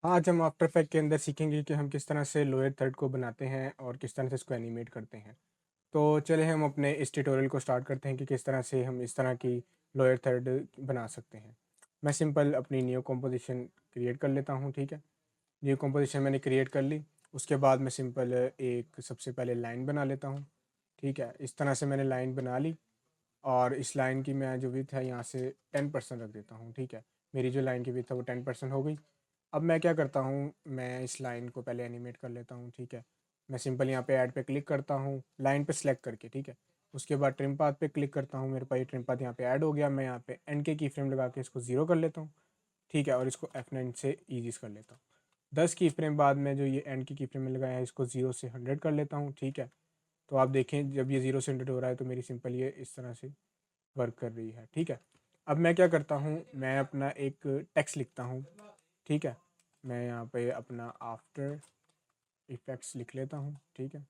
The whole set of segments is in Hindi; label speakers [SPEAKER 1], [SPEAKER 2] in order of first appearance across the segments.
[SPEAKER 1] आज हम आफ्टर इफेक्ट के अंदर सीखेंगे कि हम किस तरह से लोअर थर्ड को बनाते हैं और किस तरह से इसको एनिमेट करते हैं। तो चले हम अपने इस ट्यूटोरियल को स्टार्ट करते हैं कि किस तरह से हम इस तरह की लोअर थर्ड बना सकते हैं। मैं सिंपल अपनी न्यू कंपोजिशन क्रिएट कर लेता हूँ। ठीक है, न्यू कंपोजिशन मैंने क्रिएट कर ली। उसके बाद मैं सिंपल एक सबसे पहले लाइन बना लेता हूँ। ठीक है, इस तरह से मैंने लाइन बना ली और इस लाइन की मैं जो विड्थ है यहाँ से 10% रख देता हूँ। ठीक है, मेरी जो लाइन की विड्थ है वो 10% हो गई। अब मैं क्या करता हूँ, मैं इस लाइन को पहले एनिमेट कर लेता हूँ। ठीक है, मैं सिंपल यहाँ पे ऐड पे क्लिक करता हूँ लाइन पे सेलेक्ट करके। ठीक है, उसके बाद ट्रिम पाथ पे क्लिक करता हूँ। मेरे पास ये ट्रिम पाथ यहाँ पे ऐड हो गया। मैं यहाँ पे एंड के की फ्रेम लगा के इसको 0 कर लेता हूँ। ठीक है, और इसको F9 से ईजीज कर लेता हूँ। 10 की फ्रेम बाद में जो ये एंड की फ्रेम में लगाया है इसको 0 से 100 कर लेता हूँ। ठीक है, तो आप देखें जब ये 0 से 100 हो रहा है तो मेरी सिंपल ये इस तरह से वर्क कर रही है। ठीक है, अब मैं क्या करता हूँ, मैं अपना एक टेक्स्ट लिखता हूँ। ठीक है, मैं यहाँ पे अपना आफ्टर इफेक्ट्स लिख लेता हूँ। ठीक है,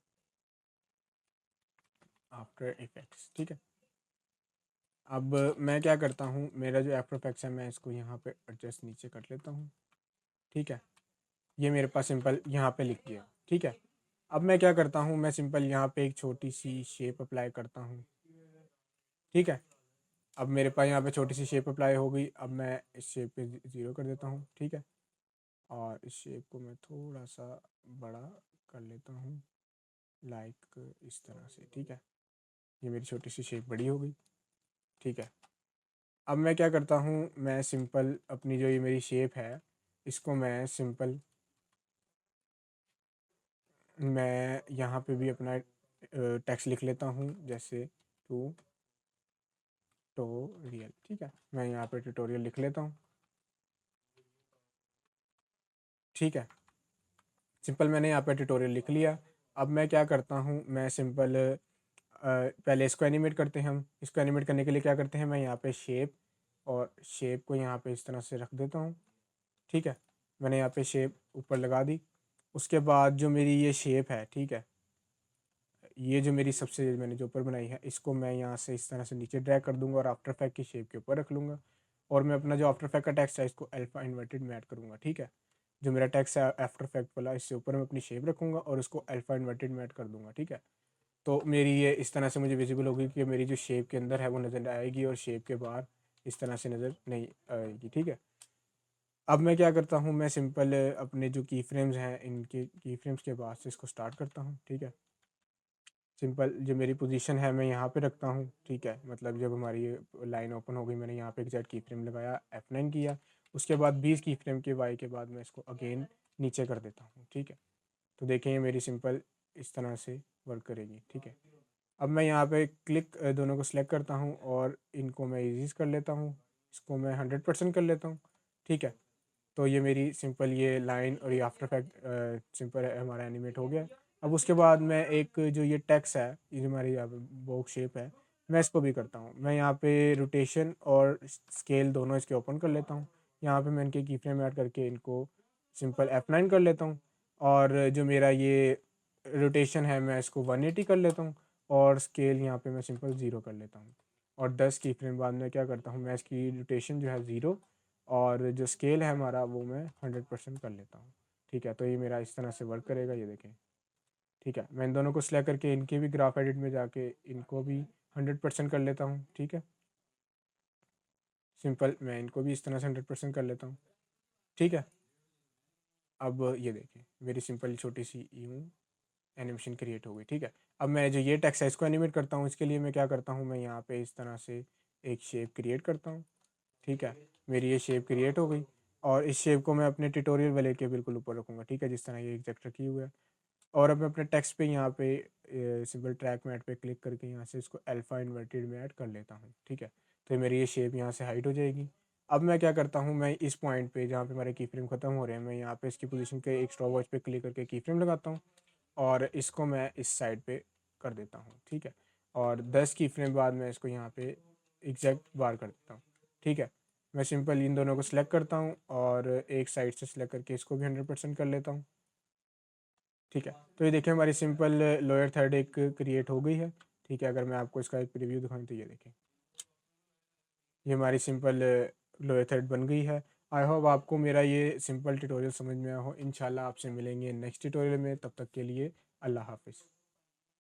[SPEAKER 1] आफ्टर इफेक्ट्स। ठीक है, अब मैं क्या करता हूँ, मेरा जो आफ्टर इफेक्ट्स है मैं इसको यहाँ पे एडजस्ट नीचे कर लेता हूँ। ठीक है, ये मेरे पास सिंपल यहाँ पे लिख दिया। ठीक है, अब मैं क्या करता हूँ, मैं सिंपल यहाँ पे एक छोटी सी शेप अप्लाई करता हूँ। ठीक है, अब मेरे पास यहाँ पे छोटी सी शेप अप्लाई हो गई। अब मैं इस शेप पे 0 कर देता हूँ। ठीक है, और इस शेप को मैं थोड़ा सा बड़ा कर लेता हूँ, लाइक इस तरह से। ठीक है, ये मेरी छोटी सी शेप बड़ी हो गई। ठीक है, अब मैं क्या करता हूँ, मैं सिंपल अपनी जो ये मेरी शेप है इसको मैं सिंपल मैं यहाँ पे भी अपना टेक्स्ट लिख लेता हूँ, जैसे ट्यूटोरियल। ठीक है, मैं यहाँ पे ट्यूटोरियल लिख लेता हूँ। ठीक है, सिंपल मैंने यहाँ पे ट्यूटोरियल लिख लिया। अब मैं क्या करता हूँ, मैं सिंपल पहले इसको एनिमेट करते हैं। हम इसको एनिमेट करने के लिए क्या करते हैं, मैं यहाँ पे शेप और शेप को यहाँ पे इस तरह से रख देता हूँ। ठीक है, मैंने यहाँ पे शेप ऊपर लगा दी। उसके बाद जो मेरी ये शेप है, ठीक है, ये जो मेरी सबसे मैंने जो ऊपर बनाई है इसको मैं यहाँ से इस तरह से नीचे ड्रैग कर दूंगा और आफ्टर इफेक्ट की शेप के ऊपर रख लूँगा। और मैं अपना जो आफ्टर इफेक्ट का टेक्स्ट है इसको अल्फा इन्वर्टेड में ऐड करूँगा। ठीक है, जो मेरा टेक्स्ट है आफ्टर इफेक्ट वाला इससे ऊपर मैं अपनी शेप रखूँगा और उसको अल्फा इन्वर्टेड में ऐड कर दूँगा। ठीक है, तो मेरी ये इस तरह से मुझे विजिबल होगी कि मेरी जो शेप के अंदर है वो नज़र आएगी और शेप के बाहर इस तरह से नज़र नहीं आएगी। ठीक है, अब मैं क्या करता हूँ, मैं सिंपल अपने जो की फ्रेम्स हैं इनके की फ्रेम्स के बाद से इसको स्टार्ट करता हूँ। ठीक है, सिंपल जो मेरी पोजीशन है मैं यहाँ पे रखता हूँ। ठीक है, मतलब जब हमारी ये लाइन ओपन हो गई मैंने यहाँ पे एक जेड की फ्रेम लगाया, F9 किया। उसके बाद 20 की फ्रेम के वाई के बाद मैं इसको अगेन नीचे कर देता हूँ। ठीक है, तो देखें ये मेरी सिंपल इस तरह से वर्क करेगी। ठीक है, अब मैं यहाँ पे क्लिक दोनों को सिलेक्ट करता हूँ और इनको मैं ईजीज कर लेता हूँ। इसको मैं 100% कर लेता हूँ। ठीक है, तो ये मेरी सिंपल ये लाइन और ये आफ्टर इफेक्ट सिंपल हमारा एनिमेट हो गया। अब उसके बाद मैं एक जो ये टेक्स्ट है, ये जो हमारी यहाँ पे बॉक्स शेप है, मैं इसको भी करता हूँ। मैं यहाँ पे रोटेशन और स्केल दोनों इसके ओपन कर लेता हूँ। यहाँ पे मैं इनके की फ्रेम ऐड करके इनको सिंपल F9 कर लेता हूँ। और जो मेरा ये रोटेशन है मैं इसको 180 कर लेता हूँ और स्केल यहाँ पे मैं सिंपल 0 कर लेता हूँ। और 10 की फ्रेम बाद में क्या करता हूँ, मैं इसकी रोटेशन जो है 0 और जो स्केल है हमारा वो मैं 100% कर लेता हूँ। ठीक है, तो ये मेरा इस तरह से वर्क करेगा, ये देखें। ठीक है, मैं इन दोनों को सिलेक्ट करके इनके भी ग्राफ एडिट में जाके इनको भी 100% कर लेता हूँ। ठीक है, सिंपल मैं इनको भी इस तरह से 100% कर लेता हूँ। ठीक है, अब ये देखें मेरी सिंपल छोटी सी यूँ एनिमेशन क्रिएट हो गई। ठीक है, अब मैं जो ये टेक्स्ट है इसको एनिमेट करता हूँ। इसके लिए मैं क्या करता हूँ, मैं यहाँ पे इस तरह से एक शेप क्रिएट करता हूँ। ठीक है, मेरी ये शेप क्रिएट हो गई और इस शेप को मैं अपने ट्यूटोरियल वाले के बिल्कुल ऊपर रखूँगा। ठीक है, जिस तरह ये एग्जैक्ट रखी हुई है। और अब मैं अपने टेक्स्ट पे यहाँ पे सिंपल ट्रैक मैट पे क्लिक करके यहाँ से इसको अल्फा इन्वर्टेड में ऐड कर लेता हूँ। ठीक है, तो मेरी ये शेप यहाँ से हाइट हो जाएगी। अब मैं क्या करता हूँ, मैं इस पॉइंट पे जहाँ पे हमारे की फ्रेम ख़त्म हो रहे हैं मैं यहाँ पे इसकी पोजीशन के एक स्टॉप वॉच पे क्लिक करके की फ्रेम लगाता हूँ और इसको मैं इस साइड पे कर देता हूँ। ठीक है, और 10 की फ्रेम बाद मैं इसको यहाँ पे एग्जैक्ट बार कर देता हूँ। ठीक है, मैं सिंपल इन दोनों को सिलेक्ट करता हूँ और एक साइड से सिलेक्ट करके इसको भी 100% कर लेता हूँ। ठीक है, तो ये देखिए हमारी सिंपल लोअर थर्ड एक क्रिएट हो गई है। ठीक है, अगर मैं आपको इसका एक प्रीव्यू दिखाऊँ तो ये देखें ये हमारी सिंपल लोअर थर्ड बन गई है। आई होप आपको मेरा ये सिंपल ट्यूटोरियल समझ में आया हो। इंशाल्लाह आपसे मिलेंगे नेक्स्ट ट्यूटोरियल में, तब तक के लिए अल्लाह हाफ़िज़।